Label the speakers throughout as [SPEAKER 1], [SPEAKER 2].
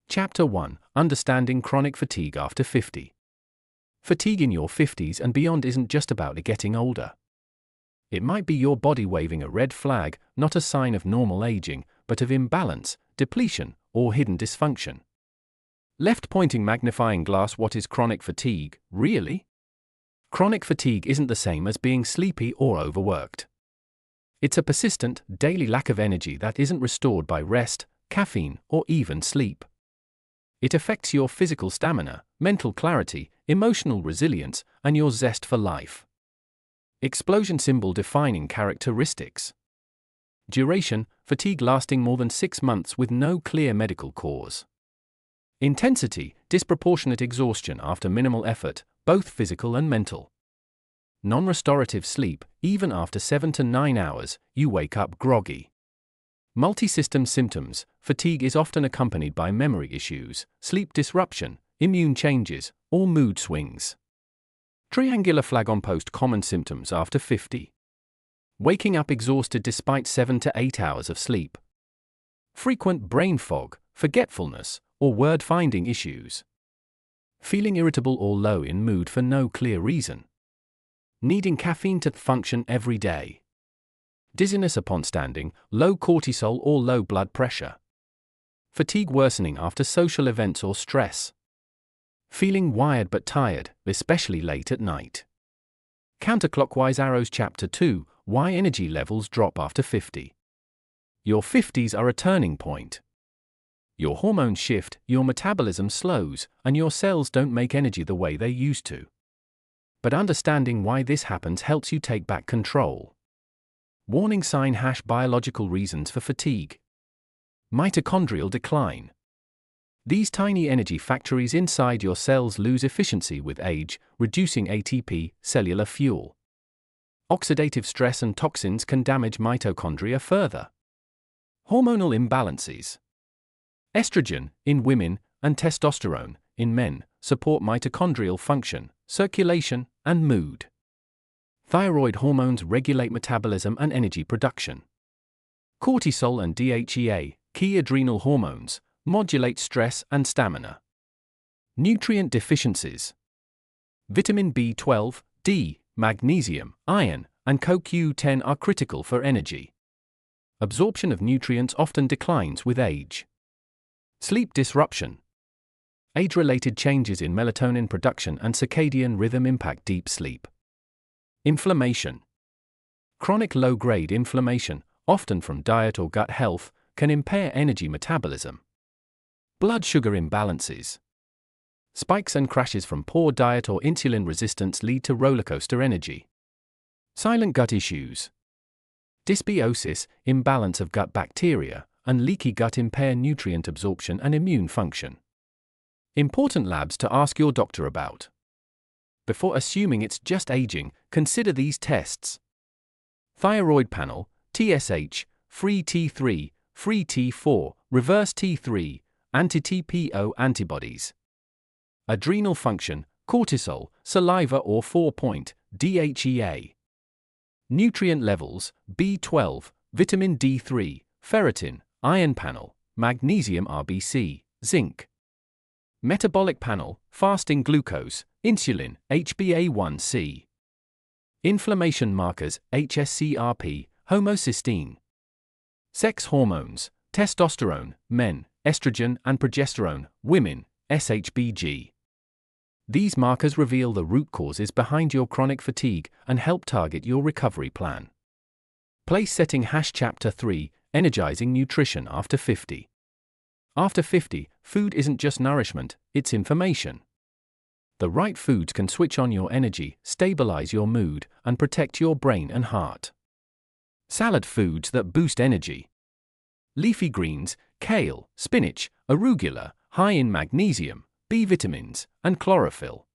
[SPEAKER 1] Chapter 1: Understanding Chronic Fatigue After 50. Fatigue in your 50s and beyond isn't just about getting older. It might be your body waving a red flag, not a sign of normal aging, but of imbalance, depletion, or hidden dysfunction. Left-pointing magnifying glass. What is chronic fatigue, really? Chronic fatigue isn't the same as being sleepy or overworked. It's a persistent, daily lack of energy that isn't restored by rest, caffeine, or even sleep. It affects your physical stamina, mental clarity, emotional resilience, and your zest for life. Explosion symbol defining characteristics. Duration: fatigue lasting more than 6 months with no clear medical cause. Intensity: disproportionate exhaustion after minimal effort, both physical and mental. Non-restorative sleep: even after 7 to 9 hours, you wake up groggy. Multi-system symptoms: fatigue is often accompanied by memory issues, sleep disruption, immune changes, or mood swings. Triangular flag on post: common symptoms after 50. Waking up exhausted despite 7 to 8 hours of sleep. Frequent brain fog, forgetfulness, or word-finding issues. Feeling irritable or low in mood for no clear reason. Needing caffeine to function every day. Dizziness upon standing, low cortisol or low blood pressure. Fatigue worsening after social events or stress. Feeling wired but tired, especially late at night. Counterclockwise arrows. Chapter 2: Why energy levels drop after 50. Your 50s are a turning point. Your hormones shift, your metabolism slows, and your cells don't make energy the way they used to. But understanding why this happens helps you take back control. Warning sign: biological reasons for fatigue. Mitochondrial decline. These tiny energy factories inside your cells lose efficiency with age, reducing ATP, cellular fuel. Oxidative stress and toxins can damage mitochondria further. Hormonal imbalances. Estrogen, in women, and testosterone, in men, support mitochondrial function, circulation, and mood. Thyroid hormones regulate metabolism and energy production. Cortisol and DHEA, key adrenal hormones, modulate stress and stamina. Nutrient deficiencies. Vitamin B12, D, magnesium, iron, and CoQ10 are critical for energy. Absorption of nutrients often declines with age. Sleep disruption. Age-related changes in melatonin production and circadian rhythm impact deep sleep. Inflammation. Chronic low-grade inflammation, often from diet or gut health, can impair energy metabolism. Blood sugar imbalances. Spikes and crashes from poor diet or insulin resistance lead to rollercoaster energy. Silent gut issues. Dysbiosis, imbalance of gut bacteria, and leaky gut impair nutrient absorption and immune function. Important labs to ask your doctor about. Before assuming it's just aging, consider these tests. Thyroid panel, TSH, free T3, free T4, reverse T3, anti-TPO antibodies. Adrenal function, cortisol, saliva or 4-point, DHEA. Nutrient levels, B12, vitamin D3, ferritin, iron panel, magnesium RBC, zinc. Metabolic panel, fasting glucose, insulin, HbA1c. Inflammation markers, HSCRP, homocysteine. Sex hormones, testosterone, men, estrogen and progesterone, women, SHBG. These markers reveal the root causes behind your chronic fatigue and help target your recovery plan. Place setting. Chapter 3: Energizing nutrition after 50. After 50, food isn't just nourishment, it's information. The right foods can switch on your energy, stabilize your mood, and protect your brain and heart. Salad foods that boost energy. Leafy greens, kale, spinach, arugula, high in magnesium, B vitamins, and chlorophyll.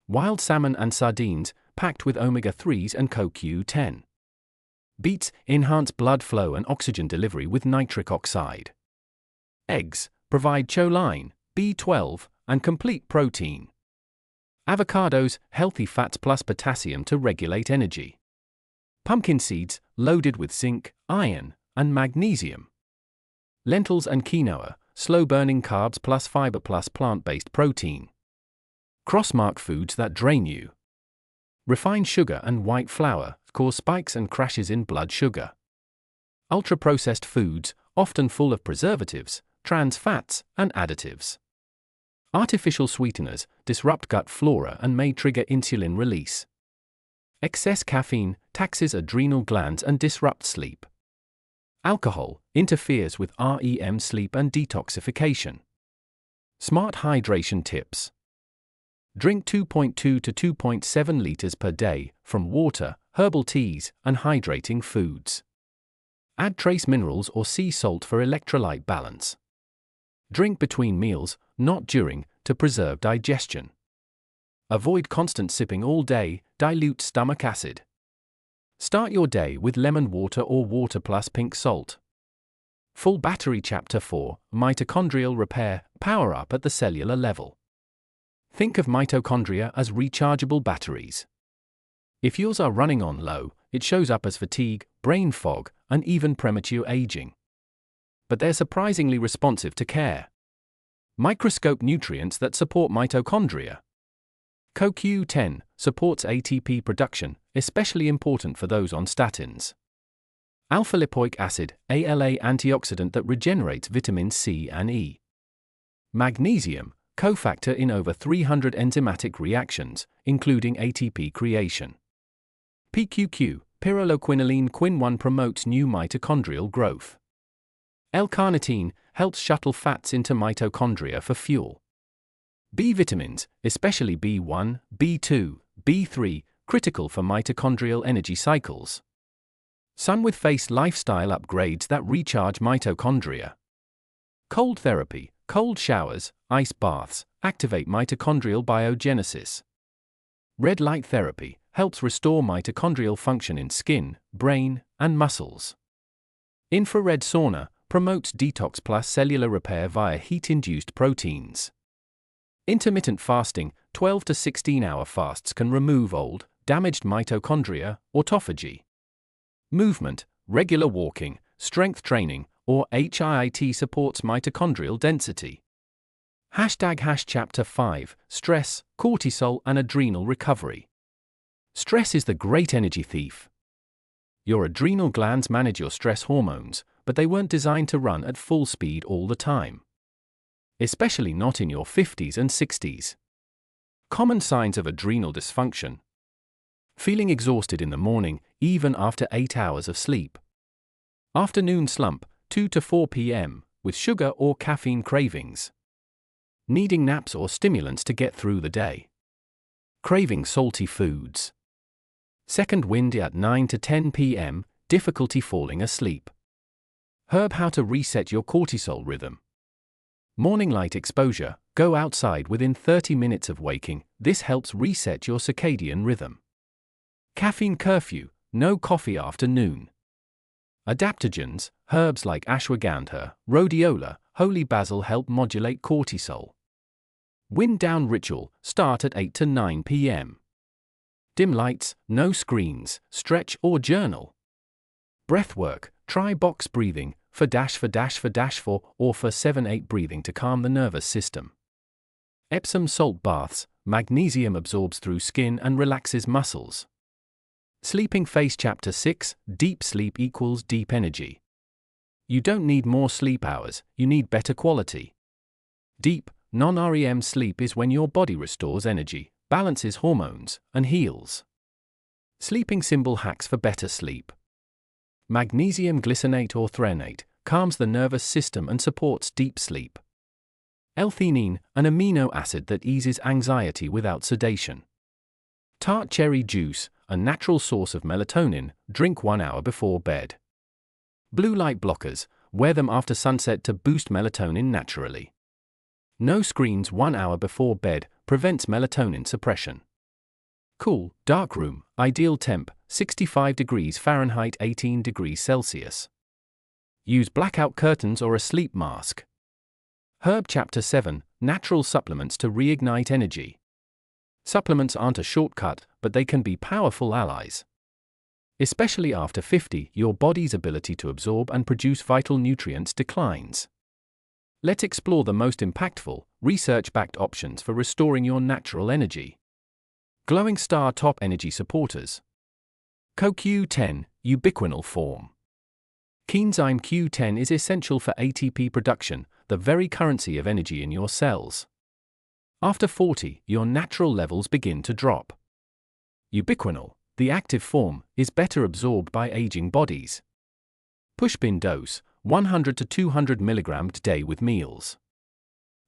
[SPEAKER 1] Wild salmon and sardines, packed with omega-3s and CoQ10. Beets, enhance blood flow and oxygen delivery with nitric oxide. Eggs, provide choline, B12, and complete protein. Avocados, healthy fats plus potassium to regulate energy. Pumpkin seeds, loaded with zinc, iron, and magnesium. Lentils and quinoa, slow-burning carbs plus fiber plus plant-based protein. Crossmark foods that drain you. Refined sugar and white flour cause spikes and crashes in blood sugar. Ultra-processed foods, often full of preservatives, trans fats, and additives. Artificial sweeteners disrupt gut flora and may trigger insulin release. Excess caffeine taxes adrenal glands and disrupts sleep. Alcohol interferes with REM sleep and detoxification. Smart hydration tips. Drink 2.2 to 2.7 liters per day from water, herbal teas, and hydrating foods. Add trace minerals or sea salt for electrolyte balance. Drink between meals, not during, to preserve digestion. Avoid constant sipping all day, dilute stomach acid. Start your day with lemon water or water plus pink salt. Full battery Chapter 4, Mitochondrial repair, power up at the cellular level. Think of mitochondria as rechargeable batteries. If yours are running on low, it shows up as fatigue, brain fog, and even premature aging. But they're surprisingly responsive to care. Microscope nutrients that support mitochondria. CoQ10 supports ATP production, especially important for those on statins. Alpha-lipoic acid, ALA antioxidant that regenerates vitamins C and E. Magnesium, cofactor in over 300 enzymatic reactions, including ATP creation. PQQ, pyrroloquinoline Quin1 promotes new mitochondrial growth. L-carnitine helps shuttle fats into mitochondria for fuel. B vitamins, especially B1, B2, B3, critical for mitochondrial energy cycles. Sun with face lifestyle upgrades that recharge mitochondria. Cold therapy, cold showers, ice baths, activate mitochondrial biogenesis. Red light therapy helps restore mitochondrial function in skin, brain, and muscles. Infrared sauna promotes detox plus cellular repair via heat-induced proteins. Intermittent fasting, 12 to 16-hour fasts can remove old, damaged mitochondria, autophagy. Movement, regular walking, strength training, or HIIT supports mitochondrial density. Chapter 5, Stress, Cortisol and Adrenal Recovery. Stress is the great energy thief. Your adrenal glands manage your stress hormones, but they weren't designed to run at full speed all the time. Especially not in your 50s and 60s. Common signs of adrenal dysfunction. Feeling exhausted in the morning, even after 8 hours of sleep. Afternoon slump, 2 to 4 p.m., with sugar or caffeine cravings. Needing naps or stimulants to get through the day. Craving salty foods. Second wind at 9 to 10 p.m., difficulty falling asleep. How to reset your cortisol rhythm. Morning light exposure, go outside within 30 minutes of waking, this helps reset your circadian rhythm. Caffeine curfew, no coffee after noon. Adaptogens, herbs like ashwagandha, rhodiola, holy basil help modulate cortisol. Wind down ritual, start at 8 to 9 p.m. Dim lights, no screens, stretch or journal. Breathwork, try box breathing, for 4 or for 7-8 breathing to calm the nervous system. Epsom salt baths, magnesium absorbs through skin and relaxes muscles. Sleeping Phase Chapter 6, Deep sleep equals deep energy. You don't need more sleep hours, you need better quality. Deep, non-REM sleep is when your body restores energy, balances hormones, and heals. Sleeping symbol hacks for better sleep. Magnesium glycinate or threonate calms the nervous system and supports deep sleep. L-theanine, an amino acid that eases anxiety without sedation. Tart cherry juice, a natural source of melatonin, drink 1 hour before bed. Blue light blockers, wear them after sunset to boost melatonin naturally. No screens 1 hour before bed, prevents melatonin suppression. Cool, dark room, ideal temp, 65 degrees Fahrenheit 18 degrees Celsius. Use blackout curtains or a sleep mask. Chapter 7, Natural supplements to reignite energy. Supplements aren't a shortcut, but they can be powerful allies. Especially after 50, your body's ability to absorb and produce vital nutrients declines. Let's explore the most impactful, research-backed options for restoring your natural energy. Glowing Star Top Energy Supporters. CoQ10, Ubiquinol Form. Coenzyme Q10 is essential for ATP production, the very currency of energy in your cells. After 40, your natural levels begin to drop. Ubiquinol, the active form, is better absorbed by aging bodies. Pushpin dose, 100 to 200 mg day with meals.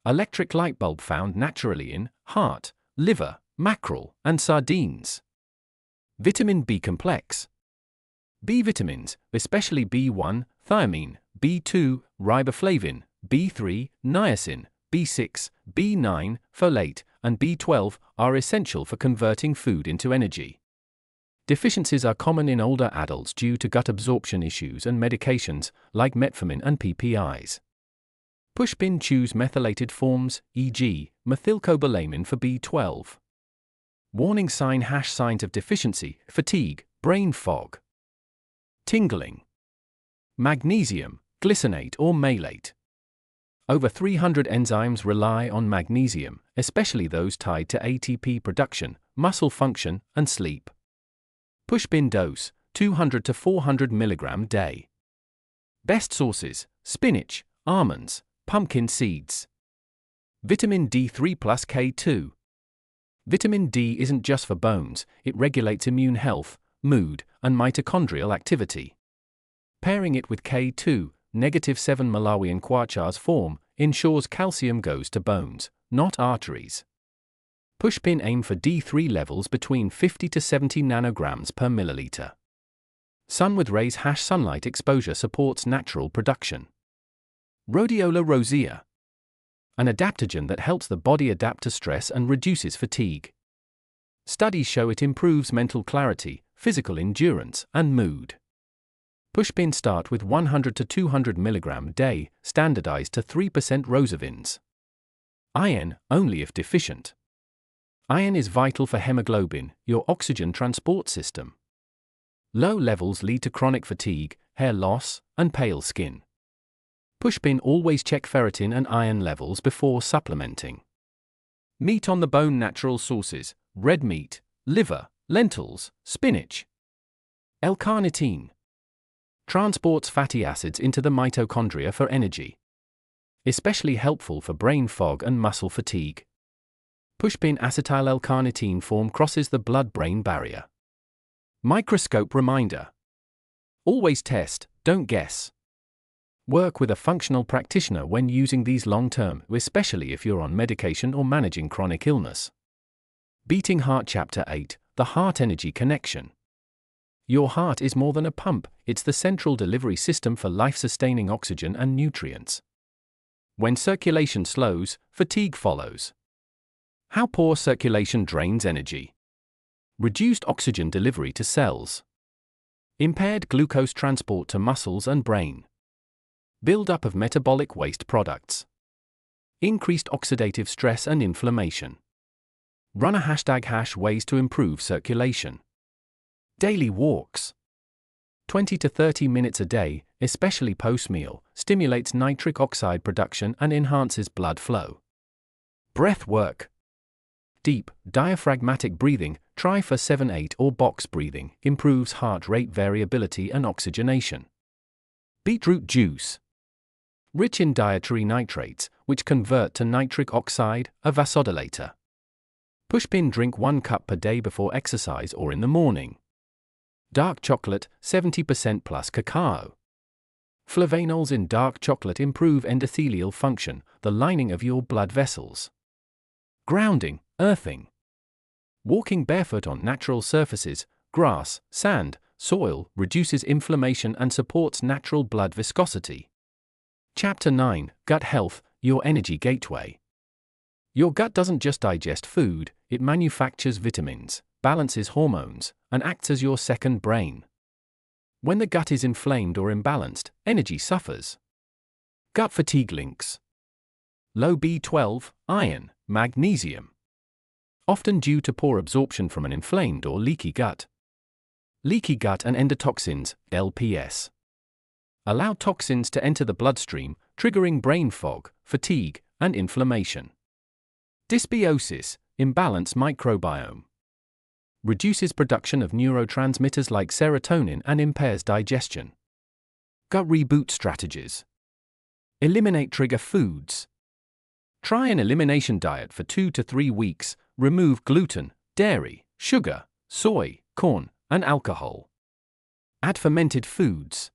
[SPEAKER 1] Electric light bulb found naturally in heart, liver, mackerel, and sardines. Vitamin B complex. B vitamins, especially B1, thiamine, B2, riboflavin, B3, niacin, B6, B9, folate, and B12, are essential for converting food into energy. Deficiencies are common in older adults due to gut absorption issues and medications, like metformin and PPIs. Pushpin choose methylated forms, e.g., methylcobalamin for B12. Warning sign # signs of deficiency, fatigue, brain fog. Tingling. Magnesium, glycinate or malate. Over 300 enzymes rely on magnesium, especially those tied to ATP production, muscle function, and sleep. Pushpin dose, 200 to 400 mg day. Best sources: spinach, almonds, pumpkin seeds. Vitamin D3 plus K2. Vitamin D isn't just for bones, it regulates immune health, mood, and mitochondrial activity. Pairing it with K2, -7 Malawian Quachars form, ensures calcium goes to bones, not arteries. Pushpin aim for D3 levels between 50 to 70 nanograms per milliliter. Sun with rays # sunlight exposure supports natural production. Rhodiola rosea. An adaptogen that helps the body adapt to stress and reduces fatigue. Studies show it improves mental clarity, physical endurance, and mood. Pushpin start with 100 to 200 mg day, standardized to 3% rosavins. Iron, only if deficient. Iron is vital for hemoglobin, your oxygen transport system. Low levels lead to chronic fatigue, hair loss, and pale skin. Pushpin always check ferritin and iron levels before supplementing. Meat on the bone natural sources: red meat, liver, lentils, spinach. L-carnitine. Transports fatty acids into the mitochondria for energy. Especially helpful for brain fog and muscle fatigue. Pushpin acetyl L-carnitine form crosses the blood-brain barrier. Microscope reminder. Always test, don't guess. Work with a functional practitioner when using these long-term, especially if you're on medication or managing chronic illness. Beating Heart Chapter 8, The Heart Energy Connection. Your heart is more than a pump, it's the central delivery system for life-sustaining oxygen and nutrients. When circulation slows, fatigue follows. How poor circulation drains energy. Reduced oxygen delivery to cells. Impaired glucose transport to muscles and brain. Build-up of metabolic waste products. Increased oxidative stress and inflammation. Run a # ways to improve circulation. Daily walks. 20 to 30 minutes a day, especially post-meal, stimulates nitric oxide production and enhances blood flow. Breath work. Deep, diaphragmatic breathing, try for 7-8 or box breathing, improves heart rate variability and oxygenation. Beetroot juice. Rich in dietary nitrates, which convert to nitric oxide, a vasodilator. Pushpin drink 1 cup per day before exercise or in the morning. Dark chocolate, 70% plus cacao. Flavanols in dark chocolate improve endothelial function, the lining of your blood vessels. Grounding, earthing. Walking barefoot on natural surfaces, grass, sand, soil, reduces inflammation and supports natural blood viscosity. Chapter 9, Gut Health, Your Energy Gateway. Your gut doesn't just digest food, it manufactures vitamins, balances hormones, and acts as your second brain. When the gut is inflamed or imbalanced, energy suffers. Gut fatigue links. Low B12, iron, magnesium. Often due to poor absorption from an inflamed or leaky gut. leaky gut and endotoxins, LPS. Allow toxins to enter the bloodstream, triggering brain fog, fatigue, and inflammation. Dysbiosis, imbalanced microbiome. Reduces production of neurotransmitters like serotonin and impairs digestion. Gut reboot strategies. Eliminate trigger foods. Try an elimination diet for 2 to 3 weeks, remove gluten, dairy, sugar, soy, corn, and alcohol. Add fermented foods.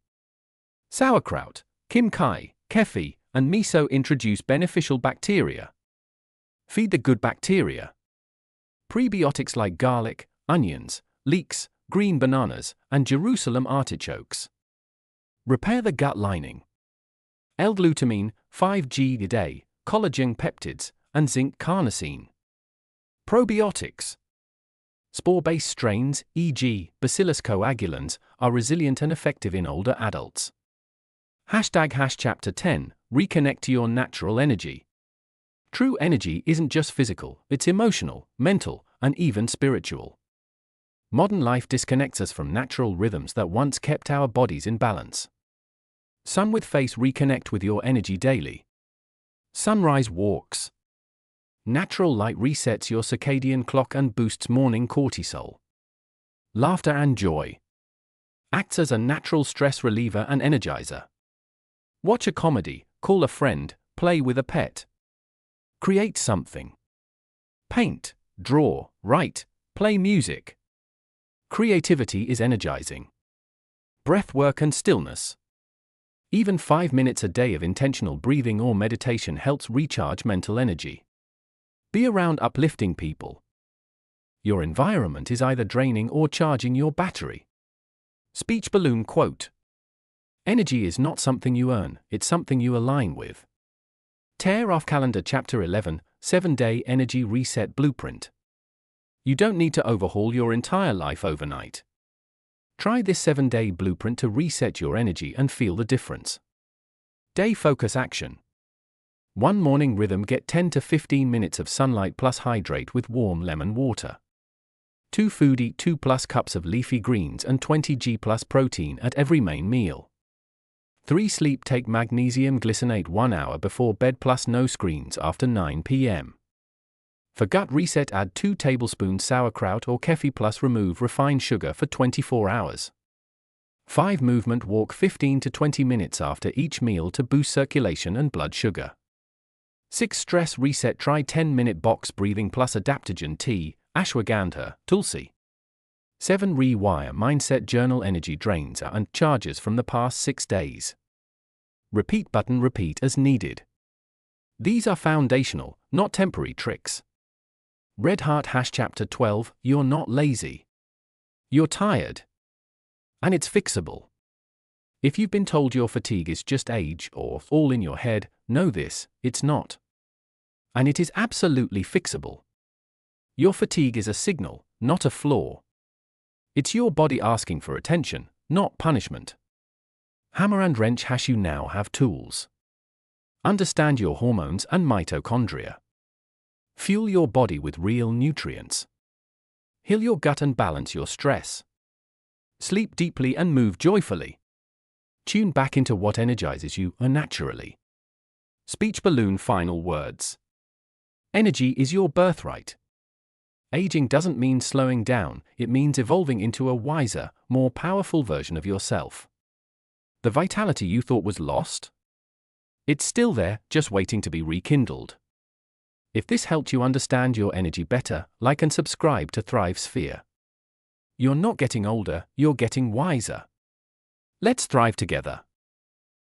[SPEAKER 1] Sauerkraut, kimchi, kefir, and miso introduce beneficial bacteria. Feed the good bacteria. Prebiotics like garlic, onions, leeks, green bananas, and Jerusalem artichokes. Repair the gut lining. L-glutamine, 5g a day, collagen peptides, and zinc carnosine. Probiotics. Spore-based strains, e.g., Bacillus coagulans, are resilient and effective in older adults. Chapter 10, Reconnect to your natural energy. True energy isn't just physical, it's emotional, mental, and even spiritual. Modern life disconnects us from natural rhythms that once kept our bodies in balance. Sun with Face reconnect with your energy daily. Sunrise walks. Natural light resets your circadian clock and boosts morning cortisol. Laughter and joy. Acts as a natural stress reliever and energizer. Watch a comedy, call a friend, play with a pet. Create something. Paint, draw, write, play music. Creativity is energizing. Breath work and stillness. Even 5 minutes a day of intentional breathing or meditation helps recharge mental energy. Be around uplifting people. Your environment is either draining or charging your battery. Speech balloon quote. Energy is not something you earn, it's something you align with. Tear off calendar chapter 11, 7-day energy reset blueprint. You don't need to overhaul your entire life overnight. Try this 7-day blueprint to reset your energy and feel the difference. Day focus action. 1 morning rhythm: get 10 to 15 minutes of sunlight plus hydrate with warm lemon water. 2 food: eat 2+ cups of leafy greens and 20 g+ protein at every main meal. 3 sleep: take magnesium glycinate 1 hour before bed plus no screens after 9 p.m. For gut reset, add 2 tablespoons sauerkraut or kefir plus remove refined sugar for 24 hours. 5 movement: walk 15 to 20 minutes after each meal to boost circulation and blood sugar. 6 stress reset: try 10-minute box breathing plus adaptogen tea, ashwagandha, tulsi. 7 rewire mindset: journal energy drains and charges from the past 6 days. Repeat button: repeat as needed. These are foundational, not temporary tricks. Red Heart chapter 12, you're not lazy. You're tired. And it's fixable. If you've been told your fatigue is just age or all in your head, know this, it's not. And it is absolutely fixable. Your fatigue is a signal, not a flaw. It's your body asking for attention, not punishment. Hammer and wrench: you now have tools. Understand your hormones and mitochondria. Fuel your body with real nutrients. Heal your gut and balance your stress. Sleep deeply and move joyfully. Tune back into what energizes you naturally. Speech balloon final words. Energy is your birthright. Aging doesn't mean slowing down, it means evolving into a wiser, more powerful version of yourself. The vitality you thought was lost? It's still there, just waiting to be rekindled. If this helped you understand your energy better, like and subscribe to Thrive Sphere. You're not getting older, you're getting wiser. Let's thrive together.